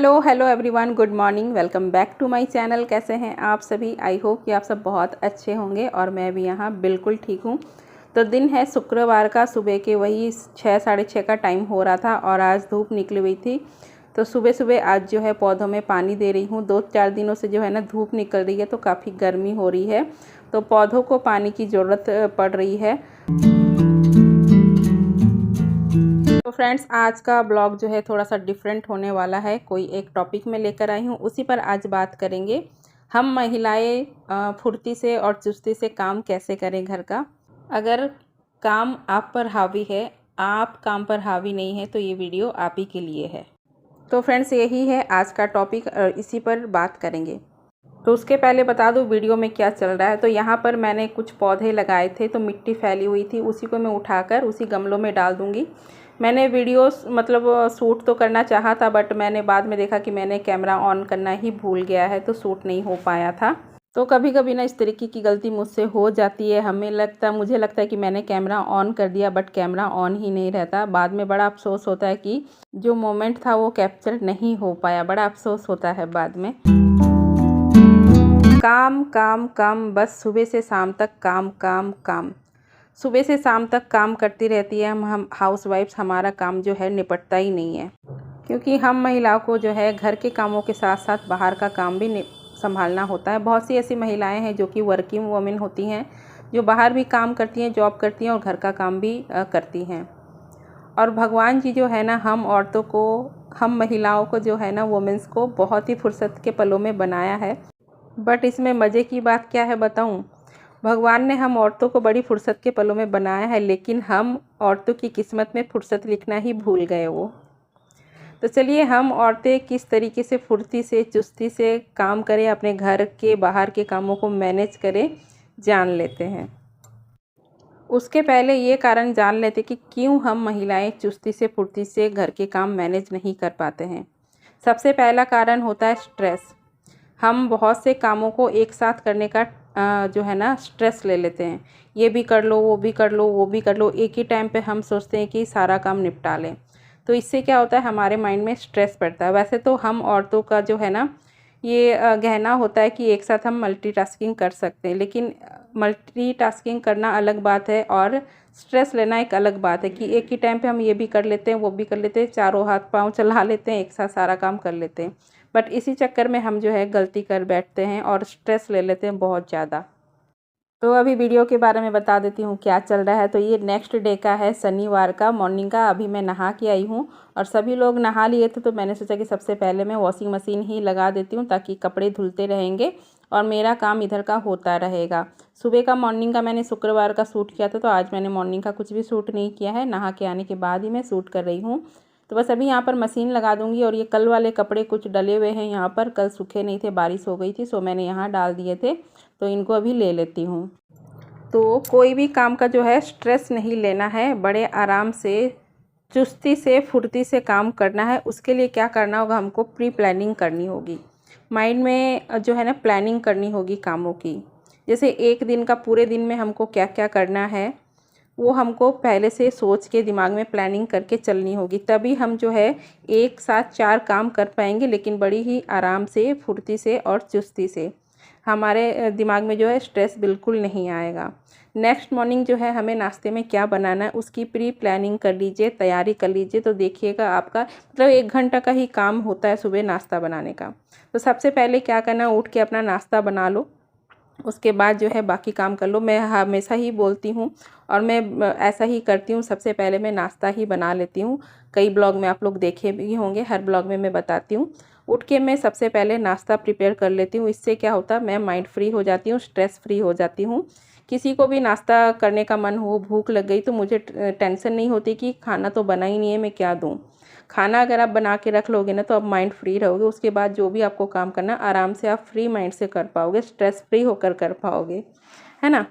Hello hello everyone, good morning. Welcome back to my channel. कैसे हैं आप सभी? आई होप कि आप सब बहुत अच्छे होंगे और मैं भी यहाँ बिल्कुल ठीक हूँ। तो दिन है शुक्रवार का, सुबह के वही 6 साढ़े 6 का टाइम हो रहा था और आज धूप निकली हुई थी। तो सुबह सुबह आज जो है पौधों में पानी दे रही हूँ। 2-4 दिनों से जो है ना धूप निकल रही है तो काफ़ी गर्मी हो रही है, तो पौधों को पानी की ज़रूरत पड़ रही है। तो फ्रेंड्स, आज का ब्लॉग जो है थोड़ा सा डिफरेंट होने वाला है। कोई एक टॉपिक में लेकर आई हूँ, उसी पर आज बात करेंगे। हम महिलाएं फुर्ती से और चुस्ती से काम कैसे करें घर का। अगर काम आप पर हावी है, आप काम पर हावी नहीं है, तो ये वीडियो आप ही के लिए है। तो फ्रेंड्स, यही है आज का टॉपिक और इसी पर बात करेंगे। तो उसके पहले बता दूं वीडियो में क्या चल रहा है। तो यहाँ पर मैंने कुछ पौधे लगाए थे, तो मिट्टी फैली हुई थी, उसी को मैं उठाकर उसी गमलों में डाल दूँगी। मैंने वीडियो शूट तो करना चाहा था, बट मैंने बाद में देखा कि मैंने कैमरा ऑन करना ही भूल गया है, तो शूट नहीं हो पाया था। तो कभी कभी ना इस तरीके की गलती मुझसे हो जाती है। मुझे लगता है कि मैंने कैमरा ऑन कर दिया, बट कैमरा ऑन ही नहीं रहता। बाद में बड़ा अफसोस होता है कि जो मोमेंट था वो कैप्चर नहीं हो पाया। बड़ा अफसोस होता है बाद में। काम काम काम, बस सुबह से शाम तक काम काम काम। सुबह से शाम तक काम करती रहती है। हम हाउसवाइफ्स, हमारा काम जो है निपटता ही नहीं है, क्योंकि हम महिलाओं को जो है घर के कामों के साथ साथ बाहर का काम भी संभालना होता है। बहुत सी ऐसी महिलाएं हैं जो कि वर्किंग वुमेन होती हैं, जो बाहर भी काम करती हैं, जॉब करती हैं और घर का काम भी करती हैं। और भगवान जी जो है ना, हम औरतों को, हम महिलाओं को जो है ना, वुमेन्स को बहुत ही फुर्सत के पलों में बनाया है। बट इसमें मज़े की बात क्या है बताऊं? भगवान ने हम औरतों को बड़ी फुर्सत के पलों में बनाया है, लेकिन हम औरतों की किस्मत में फुर्सत लिखना ही भूल गए वो। तो चलिए, हम औरतें किस तरीके से फुर्ती से चुस्ती से काम करें, अपने घर के बाहर के कामों को मैनेज करें, जान लेते हैं। उसके पहले ये कारण जान लेते कि क्यों हम महिलाएं चुस्ती से फुर्ती से घर के काम मैनेज नहीं कर पाते हैं। सबसे पहला कारण होता है स्ट्रेस। हम बहुत से कामों को एक साथ करने का जो है ना स्ट्रेस ले लेते हैं। ये भी कर लो, वो भी कर लो, वो भी कर लो, एक ही टाइम पे हम सोचते हैं कि सारा काम निपटा लें। तो इससे क्या होता है, हमारे माइंड में स्ट्रेस पड़ता है। वैसे तो हम औरतों का जो है ना ये गहना होता है कि एक साथ हम मल्टीटास्किंग कर सकते हैं, लेकिन मल्टीटास्किंग करना अलग बात है और स्ट्रेस लेना एक अलग बात है कि एक ही टाइम पे हम ये भी कर लेते हैं, वो भी कर लेते हैं, चारों हाथ पाँव चला लेते हैं, एक साथ सारा काम कर लेते हैं। बट इसी चक्कर में हम जो है गलती कर बैठते हैं और स्ट्रेस ले लेते हैं बहुत ज़्यादा। तो अभी वीडियो के बारे में बता देती हूँ क्या चल रहा है। तो ये नेक्स्ट डे का है, शनिवार का मॉर्निंग का। अभी मैं नहा के आई हूँ और सभी लोग नहा लिए थे, तो मैंने सोचा कि सबसे पहले मैं वॉशिंग मशीन ही लगा देती हूँ, ताकि कपड़े धुलते रहेंगे और मेरा काम इधर का होता रहेगा। सुबह का मॉर्निंग का मैंने शुक्रवार का शूट किया था, तो आज मैंने मॉर्निंग का कुछ भी शूट नहीं किया है। नहा के आने के बाद ही मैं शूट कर रही हूँ। तो बस अभी यहाँ पर मशीन लगा दूँगी। और ये कल वाले कपड़े कुछ डले हुए हैं यहाँ पर, कल सूखे नहीं थे, बारिश हो गई थी, सो मैंने यहाँ डाल दिए थे, तो इनको अभी ले लेती हूँ। तो कोई भी काम का जो है स्ट्रेस नहीं लेना है, बड़े आराम से चुस्ती से फुर्ती से काम करना है। उसके लिए क्या करना होगा, हमको प्री प्लानिंग करनी होगी। माइंड में जो है ना प्लानिंग करनी होगी कामों की। जैसे एक दिन का, पूरे दिन में हमको क्या क्या करना है, वो हमको पहले से सोच के दिमाग में प्लानिंग करके चलनी होगी। तभी हम जो है एक साथ 4 काम कर पाएंगे, लेकिन बड़ी ही आराम से, फुर्ती से और चुस्ती से। हमारे दिमाग में जो है स्ट्रेस बिल्कुल नहीं आएगा। नेक्स्ट मॉर्निंग जो है हमें नाश्ते में क्या बनाना है उसकी प्री प्लानिंग कर लीजिए, तैयारी कर लीजिए। तो देखिएगा आपका 1 घंटा का ही काम होता है सुबह नाश्ता बनाने का। तो सबसे पहले क्या करना, उठ के अपना नाश्ता बना लो, उसके बाद जो है बाकी काम कर लो। मैं हमेशा ही बोलती हूँ और मैं ऐसा ही करती हूँ, सबसे पहले मैं नाश्ता ही बना लेती हूँ। कई ब्लॉग में आप लोग देखे भी होंगे, हर ब्लॉग में मैं बताती हूँ। उठ के मैं सबसे पहले नाश्ता प्रिपेयर कर लेती हूँ। इससे क्या होता है, मैं माइंड फ्री हो जाती हूँ, स्ट्रेस फ्री हो जाती हूँ। किसी को भी नाश्ता करने का मन हो, भूख लग गई, तो मुझे टेंशन नहीं होती कि खाना तो बना ही नहीं है, मैं क्या दूँ। खाना अगर आप बना के रख लोगे ना, तो आप माइंड फ्री रहोगे। उसके बाद जो भी आपको काम करना, आराम से आप फ्री माइंड से कर पाओगे, स्ट्रेस फ्री होकर कर पाओगे, है ना।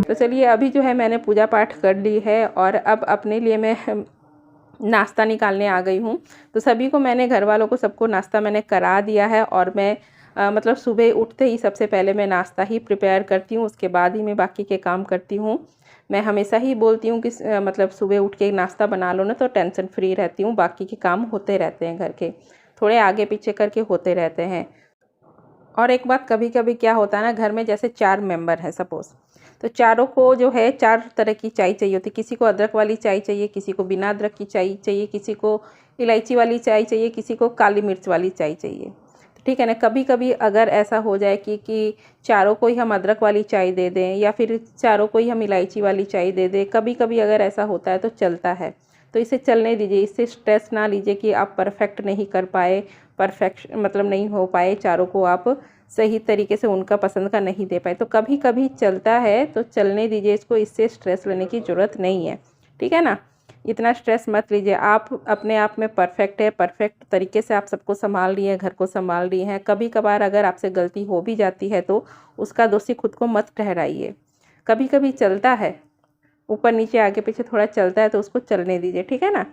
तो चलिए, अभी जो है मैंने पूजा पाठ कर ली है और अब अपने लिए मैं नाश्ता निकालने आ गई हूँ। तो सभी को मैंने, घर वालों को सबको नाश्ता मैंने करा दिया है और मैं मतलब सुबह उठते ही सबसे पहले मैं नाश्ता ही प्रिपेयर करती हूँ, उसके बाद ही मैं बाकी के काम करती हूँ। मैं हमेशा ही बोलती हूँ कि मतलब सुबह उठ के नाश्ता बना लो ना तो टेंशन फ्री रहती हूँ, बाकी के काम होते रहते हैं घर के, थोड़े आगे पीछे करके होते रहते हैं। और एक बात, कभी कभी क्या होता है ना, घर में जैसे 4 मेंबर हैं सपोज़, तो चारों को जो है 4 तरह की चाय चाहिए होती है। किसी को अदरक वाली चाय चाहिए, किसी को बिना अदरक की चाय चाहिए, किसी को इलायची वाली चाय चाहिए, किसी को काली मिर्च वाली चाय चाहिए। तो ठीक है ना, कभी कभी अगर ऐसा हो जाए कि चारों को ही हम अदरक वाली चाय दे दें या फिर चारों को ही हम इलायची वाली चाय दे दें, कभी कभी अगर ऐसा होता है तो चलता है। तो इसे चलने दीजिए, इससे स्ट्रेस ना लीजिए कि आप परफेक्ट नहीं कर पाए, परफेक्ट मतलब नहीं हो पाए, चारों को आप सही तरीके से उनका पसंद का नहीं दे पाए। तो कभी कभी चलता है तो चलने दीजिए इसको, इससे स्ट्रेस लेने की ज़रूरत नहीं है, ठीक है ना। इतना स्ट्रेस मत लीजिए, आप अपने आप में परफेक्ट है, परफेक्ट तरीके से आप सबको संभाल रही हैं, घर को संभाल रही हैं। कभी कभार अगर आपसे गलती हो भी जाती है तो उसका दोषी खुद को मत ठहराइए। कभी कभी चलता है, ऊपर नीचे आगे पीछे थोड़ा चलता है तो उसको चलने दीजिए, ठीक है ना।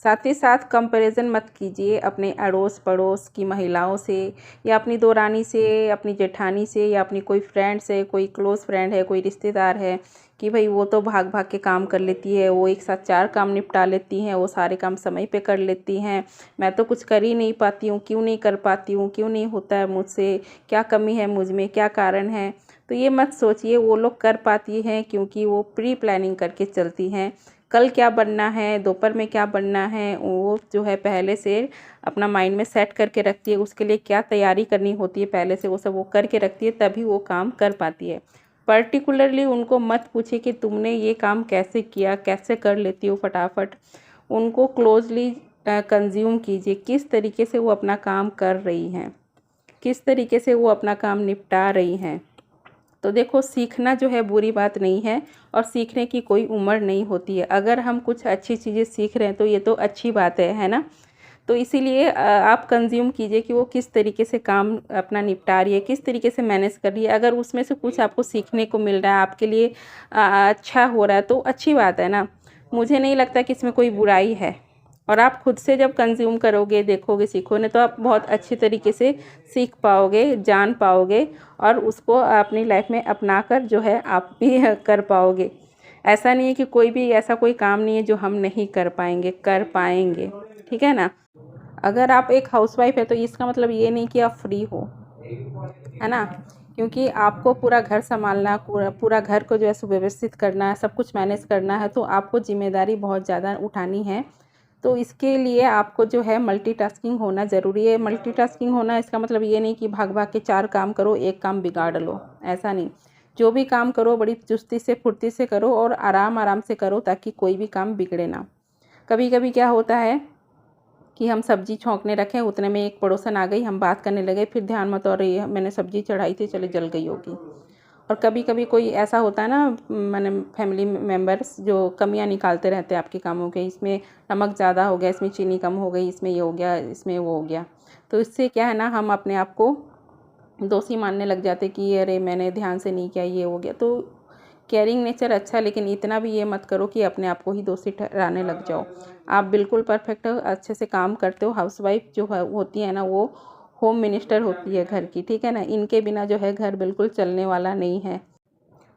साथ ही साथ कंपैरिजन मत कीजिए अपने अड़ोस पड़ोस की महिलाओं से, या अपनी दोरानी से, अपनी जेठानी से, या अपनी कोई फ्रेंड से, कोई क्लोज़ फ्रेंड है, कोई रिश्तेदार है कि भाई वो तो भाग भाग के काम कर लेती है, वो एक साथ 4 काम निपटा लेती हैं, वो सारे काम समय पे कर लेती हैं, मैं तो कुछ कर ही नहीं पाती हूँ, क्यों नहीं कर पाती हूँ, क्यों नहीं होता है मुझसे, क्या कमी है मुझ में, क्या कारण है। तो ये मत सोचिए, वो लोग कर पाती हैं क्योंकि वो प्री प्लानिंग करके चलती हैं। कल क्या बनना है, दोपहर में क्या बनना है, वो जो है पहले से अपना माइंड में सेट करके रखती है, उसके लिए क्या तैयारी करनी होती है पहले से वो सब वो करके रखती है, तभी वो काम कर पाती है। पर्टिकुलरली उनको मत पूछिए कि तुमने ये काम कैसे किया, कैसे कर लेती हो फटाफट। उनको क्लोजली कंज्यूम कीजिए, किस तरीके से वो अपना काम कर रही हैं, किस तरीके से वो अपना काम निपटा रही हैं। तो देखो, सीखना जो है बुरी बात नहीं है, और सीखने की कोई उम्र नहीं होती है। अगर हम कुछ अच्छी चीज़ें सीख रहे हैं तो ये तो अच्छी बात है ना। तो इसीलिए आप कंज्यूम कीजिए कि वो किस तरीके से काम अपना निपटा रही है, किस तरीके से मैनेज कर रही है। अगर उसमें से कुछ आपको सीखने को मिल रहा है, आपके लिए अच्छा हो रहा है तो अच्छी बात है ना। मुझे नहीं लगता कि इसमें कोई बुराई है। और आप खुद से जब कंज्यूम करोगे, देखोगे, सीखोगे तो आप बहुत अच्छी तरीके से सीख पाओगे, जान पाओगे, और उसको अपनी लाइफ में अपना कर जो है आप भी कर पाओगे। ऐसा नहीं है कि कोई भी ऐसा कोई काम नहीं है जो हम नहीं कर पाएंगे, कर पाएंगे, ठीक है ना। अगर आप एक हाउसवाइफ है तो इसका मतलब ये नहीं कि आप फ्री हो, है ना। क्योंकि आपको पूरा घर संभालना, पूरा घर को जो है सुव्यवस्थित करना है, सब कुछ मैनेज करना है, तो आपको जिम्मेदारी बहुत ज़्यादा उठानी है। तो इसके लिए आपको जो है मल्टीटास्किंग होना ज़रूरी है। मल्टीटास्किंग होना इसका मतलब ये नहीं कि भाग भाग के 4 काम करो, एक काम बिगाड़ लो, ऐसा नहीं। जो भी काम करो बड़ी चुस्ती से फुर्ती से करो, और आराम आराम से करो, ताकि कोई भी काम बिगड़े ना। कभी कभी क्या होता है कि हम सब्जी छौंकने रखें, उतने में एक पड़ोसन आ गई, हम बात करने लगे, फिर ध्यान मत, और ये मैंने सब्जी चढ़ाई थी, चले जल गई होगी। और कभी कभी कोई ऐसा होता है ना, मैंने फैमिली मेम्बर्स जो कमियां निकालते रहते हैं आपके कामों के, इसमें नमक ज़्यादा हो गया, इसमें चीनी कम हो गई, इसमें ये हो गया, इसमें वो हो गया। तो इससे क्या है ना, हम अपने आप को दोषी मानने लग जाते कि अरे मैंने ध्यान से नहीं किया, ये हो गया। तो केयरिंग नेचर अच्छा, लेकिन इतना भी ये मत करो कि अपने आप को ही दोषी ठहराने लग जाओ। आप बिल्कुल परफेक्ट हो, अच्छे से काम करते हो। हाउसवाइफ जो होती है ना, वो होम मिनिस्टर होती है घर की, ठीक है ना। इनके बिना जो है घर बिल्कुल चलने वाला नहीं है।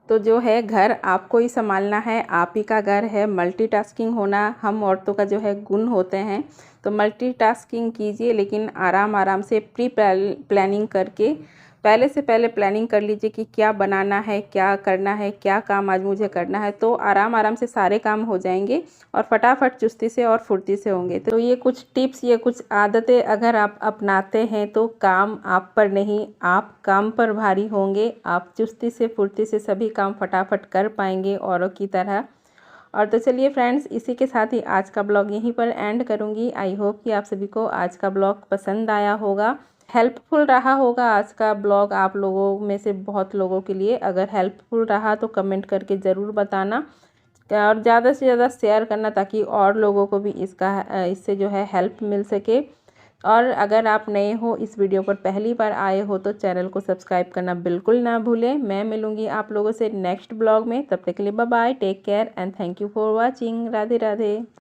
तो जो है घर आपको ही संभालना है, आप ही का घर है। मल्टीटास्किंग होना हम औरतों का जो है गुण होते हैं। तो मल्टीटास्किंग कीजिए, लेकिन आराम आराम से प्री प्लानिंग करके पहले से पहले प्लानिंग कर लीजिए कि क्या बनाना है, क्या करना है, क्या काम आज मुझे करना है। तो आराम आराम से सारे काम हो जाएंगे, और फटाफट चुस्ती से और फुर्ती से होंगे। तो ये कुछ टिप्स, ये कुछ आदतें अगर आप अपनाते हैं तो काम आप पर नहीं, आप काम पर भारी होंगे। आप चुस्ती से फुर्ती से सभी काम फटाफट कर पाएंगे औरों की तरह। और तो चलिए फ्रेंड्स, इसी के साथ ही आज का ब्लॉग यहीं पर एंड करूँगी। आई होप कि आप सभी को आज का ब्लॉग पसंद आया होगा, हेल्पफुल रहा होगा आज का ब्लॉग आप लोगों में से बहुत लोगों के लिए। अगर हेल्पफुल रहा तो कमेंट करके ज़रूर बताना, और ज़्यादा से ज़्यादा शेयर करना, ताकि और लोगों को भी इससे जो है हेल्प मिल सके। और अगर आप नए हो, इस वीडियो पर पहली बार आए हो, तो चैनल को सब्सक्राइब करना बिल्कुल ना भूलें। मैं मिलूँगी आप लोगों से नेक्स्ट ब्लॉग में, तब तक के लिए bye bye, take care and thank you for watching. Radhe Radhe.